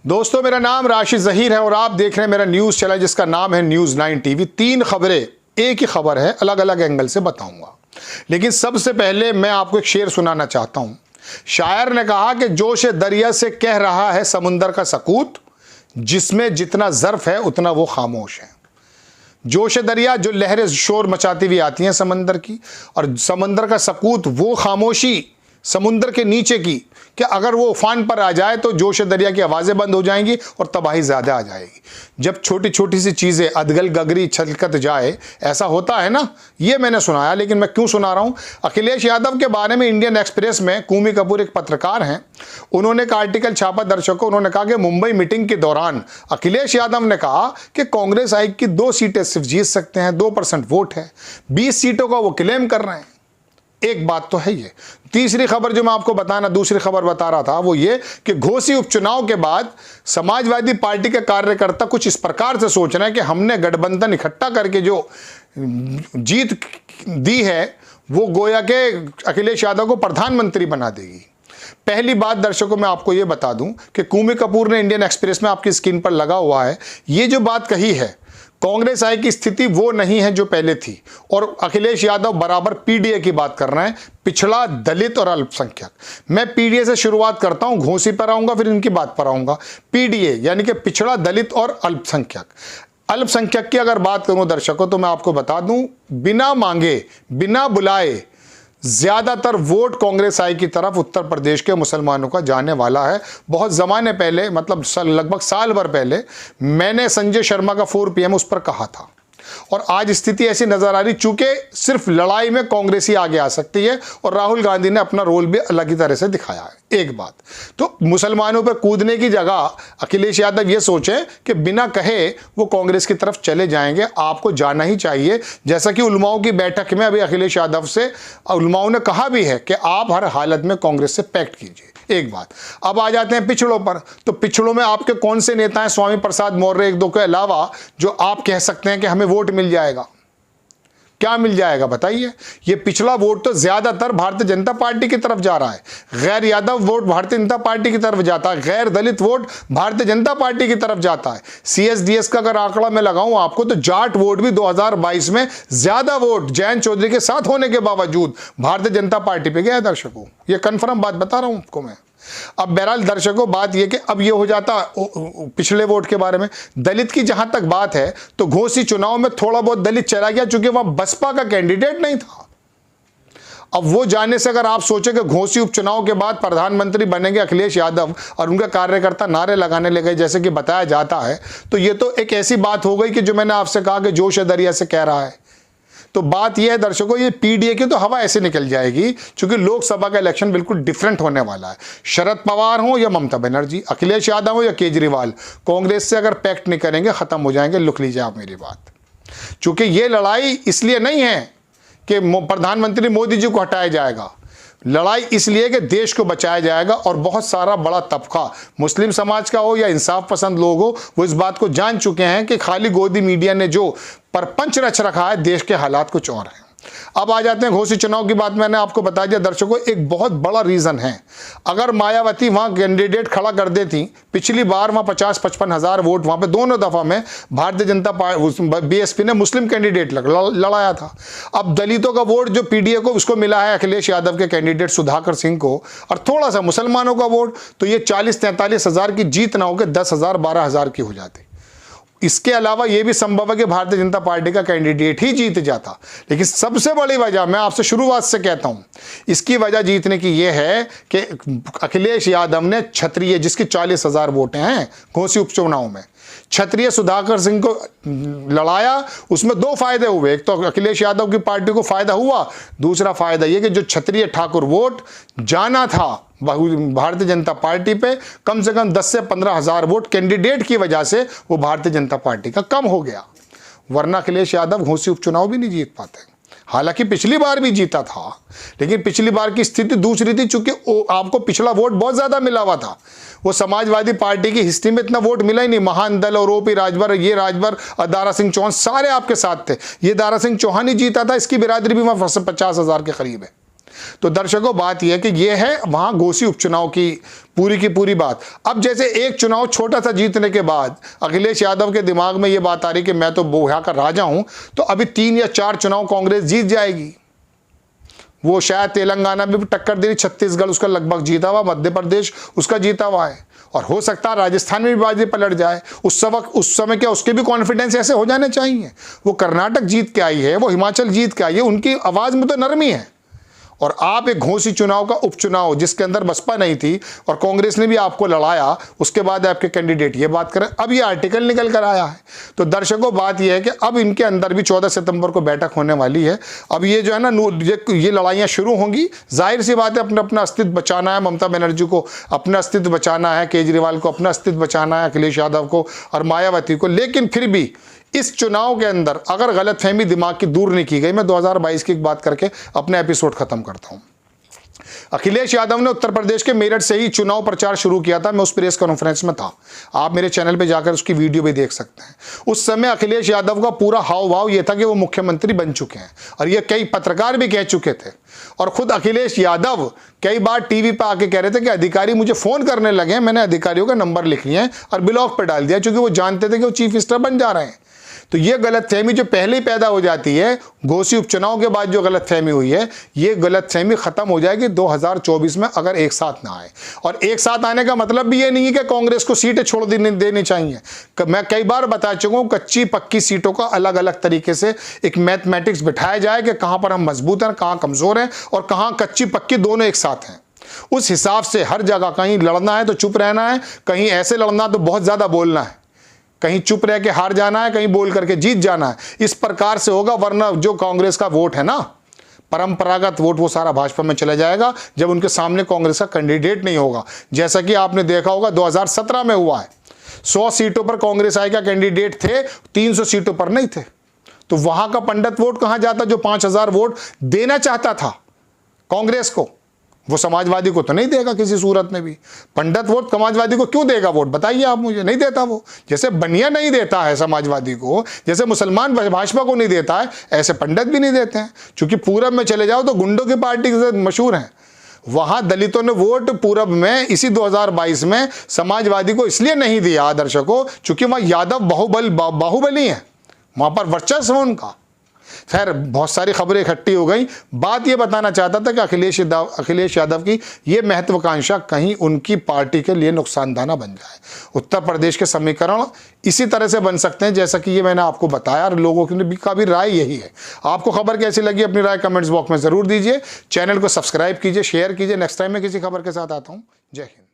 दोस्तों, मेरा नाम राशिद ज़हीर है और आप देख रहे हैं मेरा न्यूज़ चैनल जिसका नाम है न्यूज़ 9 टीवी। 3 खबरें, एक ही खबर है, अलग अलग एंगल से बताऊंगा। लेकिन सबसे पहले मैं आपको एक शेर सुनाना चाहता हूं। शायर ने कहा कि जोश दरिया से कह रहा है समुंदर का सकूत, जिसमें जितना ज़र्फ है उतना वो खामोश है। जोश दरिया, जो लहरें शोर मचाती हुई आती हैं समंदर की, और समंदर का सकूत वो खामोशी समुद्र के नीचे की कि अगर वो उफान पर आ जाए तो जोश दरिया की आवाज़ें बंद हो जाएंगी और तबाही ज़्यादा आ जाएगी। जब छोटी छोटी सी चीज़ें अदगल गगरी छलकत जाए, ऐसा होता है ना। ये मैंने सुनाया, लेकिन मैं क्यों सुना रहा हूँ? अखिलेश यादव के बारे में इंडियन एक्सप्रेस में कूमी कपूर एक पत्रकार हैं, उन्होंने एक आर्टिकल छापा दर्शकों। उन्होंने कहा कि मुंबई मीटिंग के दौरान अखिलेश यादव ने कहा कि कांग्रेस आई की 2 सीटें सिर्फ जीत सकते हैं, 2% वोट है, 20 सीटों का वो क्लेम कर रहे हैं। एक बात तो है ये। तीसरी खबर जो मैं आपको दूसरी खबर बता रहा था वो ये कि घोसी उपचुनाव के बाद समाजवादी पार्टी के कार्यकर्ता कुछ इस प्रकार से सोच रहे हैं कि हमने गठबंधन इकट्ठा करके जो जीत दी है वो गोया के अखिलेश यादव को प्रधानमंत्री बना देगी। पहली बात दर्शकों, मैं आपको ये बता दूं कि कूमी कपूर ने इंडियन एक्सप्रेस में आपकी स्क्रीन पर लगा हुआ है, ये जो बात कही है, कांग्रेस आई की स्थिति वो नहीं है जो पहले थी। और अखिलेश यादव बराबर पीडीए की बात कर रहे हैं, पिछड़ा, दलित और अल्पसंख्यक। मैं पीडीए से शुरुआत करता हूं, घोसी पर आऊंगा, फिर इनकी बात पर आऊंगा। पीडीए यानी कि पिछड़ा, दलित और अल्पसंख्यक। अल्पसंख्यक की अगर बात करूं दर्शकों, तो मैं आपको बता दूं, बिना मांगे, बिना बुलाए ज़्यादातर वोट कांग्रेस आई की तरफ उत्तर प्रदेश के मुसलमानों का जाने वाला है। बहुत ज़माने पहले, मतलब लगभग साल भर पहले, मैंने संजय शर्मा का 4 PM उस पर कहा था। और आज स्थिति ऐसी नजर आ रही, चूंकि सिर्फ लड़ाई में कांग्रेस ही आगे आ सकती है और राहुल गांधी ने अपना रोल भी अलग ही तरह से दिखाया है। एक बात तो मुसलमानों पर कूदने की जगह अखिलेश यादव ये सोचे कि बिना कहे वो कांग्रेस की तरफ चले जाएंगे। आपको जाना ही चाहिए, जैसा कि उलमाओं की बैठक में अभी अखिलेश यादव से उलमाओं ने कहा भी है कि आप हर हालत में कांग्रेस से पैक्ट कीजिए। एक बात। अब आ जाते हैं पिछड़ों पर। तो पिछड़ों में आपके कौन से नेता हैं, स्वामी प्रसाद मौर्य 1-2 के अलावा, जो आप कह सकते हैं कि हमें वोट मिल जाएगा? क्या मिल जाएगा बताइए? ये पिछला वोट तो ज्यादातर भारतीय जनता पार्टी की तरफ जा रहा है। गैर यादव वोट भारतीय जनता पार्टी की तरफ जाता है, गैर दलित वोट भारतीय जनता पार्टी की तरफ जाता है। CSDS का अगर आंकड़ा मैं लगाऊं आपको, तो जाट वोट भी 2022 में ज्यादा वोट जयंत चौधरी के साथ होने के बावजूद भारतीय जनता पार्टी पे गया। दर्शकों, ये कंफर्म बात बता रहा हूं आपको मैं। अब बहरहाल दर्शकों, बात यह कि अब ये हो जाता पिछले वोट के बारे में। दलित की जहां तक बात है, तो घोसी चुनाव में थोड़ा बहुत दलित चला गया, चूंकि वहां बसपा का कैंडिडेट नहीं था। अब वो जाने से अगर आप सोचे कि घोसी उपचुनाव के बाद प्रधानमंत्री बनेंगे अखिलेश यादव और उनके कार्यकर्ता नारे लगाने लगे जैसे कि बताया जाता है, तो ये तो एक ऐसी बात हो गई कि जो मैंने आपसे कहा कि जोश दरिया से कह रहा है। तो बात यह है दर्शकों, ये पीडीए की तो हवा ऐसे निकल जाएगी, क्योंकि लोकसभा का इलेक्शन बिल्कुल डिफरेंट होने वाला है। शरद पवार हो या ममता बनर्जी, अखिलेश यादव हो या केजरीवाल, कांग्रेस से अगर पैक्ट नहीं करेंगे खत्म हो जाएंगे। लिख लीजिए आप मेरी बात। चूंकि ये लड़ाई इसलिए नहीं है कि प्रधानमंत्री मोदी जी को हटाया जाएगा, लड़ाई इसलिए कि देश को बचाया जाएगा। और बहुत सारा बड़ा तबका, मुस्लिम समाज का हो या इंसाफ पसंद लोग हो, वो इस बात को जान चुके हैं कि खाली गोदी मीडिया ने जो परपंच रच रखा है, देश के हालात कुछ और हैं। अब आ जाते हैं घोसी चुनाव की बात। मैंने आपको बता दिया दर्शकों, एक बहुत बड़ा रीजन है। अगर मायावती वहां कैंडिडेट खड़ा कर देती, पिछली बार वहां 50-55 हजार वोट वहां पे दोनों दफा में भारतीय जनता पार्टी BSP ने मुस्लिम कैंडिडेट लड़ाया था। अब दलितों का वोट जो पीडीए को उसको मिला है अखिलेश यादव के कैंडिडेट सुधाकर सिंह को, और थोड़ा सा मुसलमानों का वोट, तो ये 40-43 हजार की जीत ना होकर 10,000-12,000 की हो जाती। इसके अलावा यह भी संभव है कि भारतीय जनता पार्टी का कैंडिडेट ही जीत जाता। लेकिन सबसे बड़ी वजह, मैं आपसे शुरुआत से कहता हूं, इसकी वजह जीतने की यह है कि अखिलेश यादव ने क्षत्रिय, जिसकी 40,000 वोटें हैं घोसी उपचुनाव में, क्षत्रिय सुधाकर सिंह को लड़ाया। उसमें 2 फायदे हुए। एक तो अखिलेश यादव की पार्टी को फायदा हुआ, दूसरा फायदा यह कि जो क्षत्रिय ठाकुर वोट जाना था भारतीय जनता पार्टी पे, कम से कम 10 से 15 हजार वोट कैंडिडेट की वजह से वो भारतीय जनता पार्टी का कम हो गया। वरना अखिलेश यादव घोसी उपचुनाव भी नहीं जीत पाते। हालांकि पिछली बार भी जीता था, लेकिन पिछली बार की स्थिति दूसरी थी, चूंकि आपको पिछला वोट बहुत ज्यादा मिला हुआ था। वो समाजवादी पार्टी की हिस्ट्री में इतना वोट मिला ही नहीं। महान दल और OP राजभर, ये राजभर और दारा सिंह चौहान सारे आपके साथ थे। ये दारा सिंह चौहान ही जीता था, इसकी बिरादरी भी वहां 50,000 के करीब है। तो दर्शकों बात यह है कि यह है वहां घोसी उपचुनाव की पूरी बात। अब जैसे एक चुनाव छोटा सा जीतने के बाद अखिलेश यादव के दिमाग में यह बात आ रही कि मैं तो बोहा का राजा हूं, तो अभी 3 या 4 चुनाव कांग्रेस जीत जाएगी। वो शायद तेलंगाना में भी टक्कर दे रही, छत्तीसगढ़ उसका लगभग जीता हुआ, मध्य प्रदेश उसका जीता हुआ है, और हो सकता है राजस्थान में भी बाजी पलट जाए। उस समय क्या उसके भी कॉन्फिडेंस ऐसे हो जाने चाहिए। वो कर्नाटक जीत के आई है, वो हिमाचल जीत के आई है, उनकी आवाज़ में तो नरमी है। और आप एक घोसी चुनाव का उपचुनाव जिसके अंदर बसपा नहीं थी और कांग्रेस ने भी आपको लड़ाया, उसके बाद आपके कैंडिडेट ये बात करें। अब ये आर्टिकल निकल कर आया है। तो दर्शकों बात ये है कि अब इनके अंदर भी 14 सितंबर को बैठक होने वाली है। अब ये जो है ना ये लड़ाइयाँ शुरू होंगी। जाहिर सी बात है अपना अपना अस्तित्व बचाना है, ममता बनर्जी को अपना अस्तित्व बचाना है, केजरीवाल को अपना अस्तित्व बचाना है, अखिलेश यादव को और मायावती को। लेकिन फिर भी इस चुनाव के अंदर अगर गलतफहमी दिमाग की दूर नहीं की गई, मैं 2022 की बात करके अपना एपिसोड खत्म करता हूं। अखिलेश यादव ने उत्तर प्रदेश के मेरठ से ही चुनाव प्रचार शुरू किया था। मैं उस प्रेस कॉन्फ्रेंस में था, आप मेरे चैनल पे जाकर उसकी वीडियो भी देख सकते हैं। उस समय अखिलेश यादव का पूरा हाव भाव यह था कि वो मुख्यमंत्री बन चुके हैं, और ये कई पत्रकार भी कह चुके थे। और खुद अखिलेश यादव कई बार टीवी पर आके कह रहे थे कि अधिकारी मुझे फोन करने लगे हैं, मैंने अधिकारियों का नंबर लिख लिया है और ब्लॉक पर डाल दिया, क्योंकि वो जानते थे कि वो चीफ मिनिस्टर बन जा रहे हैं। तो ये गलतफहमी जो पहले ही पैदा हो जाती है, घोसी उपचुनाव के बाद जो गलतफहमी हुई है, ये गलतफहमी खत्म हो जाएगी 2024 में, अगर एक साथ ना आए। और एक साथ आने का मतलब भी ये नहीं है कि कांग्रेस को सीटें छोड़ देनी चाहिए। मैं कई बार बता चुका हूं, कच्ची पक्की सीटों का अलग अलग तरीके से एक मैथमेटिक्स बिठाया जाए कि कहां पर हम मजबूत हैं, कहां कमजोर हैं, और कहां कच्ची पक्की दोनों एक साथ हैं। उस हिसाब से हर जगह कहीं लड़ना है तो चुप रहना है, कहीं ऐसे लड़ना तो बहुत ज्यादा बोलना है, कहीं चुप रह के हार जाना है, कहीं बोल करके जीत जाना है। इस प्रकार से होगा, वरना जो कांग्रेस का वोट है ना, परंपरागत वोट, वो सारा भाजपा में चला जाएगा जब उनके सामने कांग्रेस का कैंडिडेट नहीं होगा। जैसा कि आपने देखा होगा 2017 में हुआ है, 100 सीटों पर कांग्रेस आई का कैंडिडेट थे, 300 सीटों पर नहीं थे। तो वहां का पंडित वोट कहां जाता जो 5000 वोट देना चाहता था कांग्रेस को? वो समाजवादी को तो नहीं देगा किसी सूरत में भी। पंडित वोट समाजवादी को क्यों देगा वोट, बताइए आप मुझे। नहीं देता वो। जैसे बनिया नहीं देता है समाजवादी को, जैसे मुसलमान भाजपा को नहीं देता है, ऐसे पंडित भी नहीं देते हैं। क्योंकि पूरब में चले जाओ तो गुंडों की पार्टी से मशहूर है। वहां दलितों ने वोट पूरब में इसी 2022 में समाजवादी को इसलिए नहीं दिया दर्शकों, चूंकि वहां यादव बाहुबली है, वहां पर वर्चस्व है उनका। खैर, बहुत सारी खबरें इकट्ठी हो गई। बात यह बताना चाहता था कि अखिलेश यादव की यह महत्वाकांक्षा कहीं उनकी पार्टी के लिए नुकसानदायक ना बन जाए। उत्तर प्रदेश के समीकरण इसी तरह से बन सकते हैं जैसा कि ये मैंने आपको बताया, और लोगों का भी राय यही है। आपको खबर कैसी लगी अपनी राय कमेंट्स बॉक्स में जरूर दीजिए। चैनल को सब्सक्राइब कीजिए, शेयर कीजिए। नेक्स्ट टाइम मैं किसी खबर के साथ आता हूँ। जय हिंद।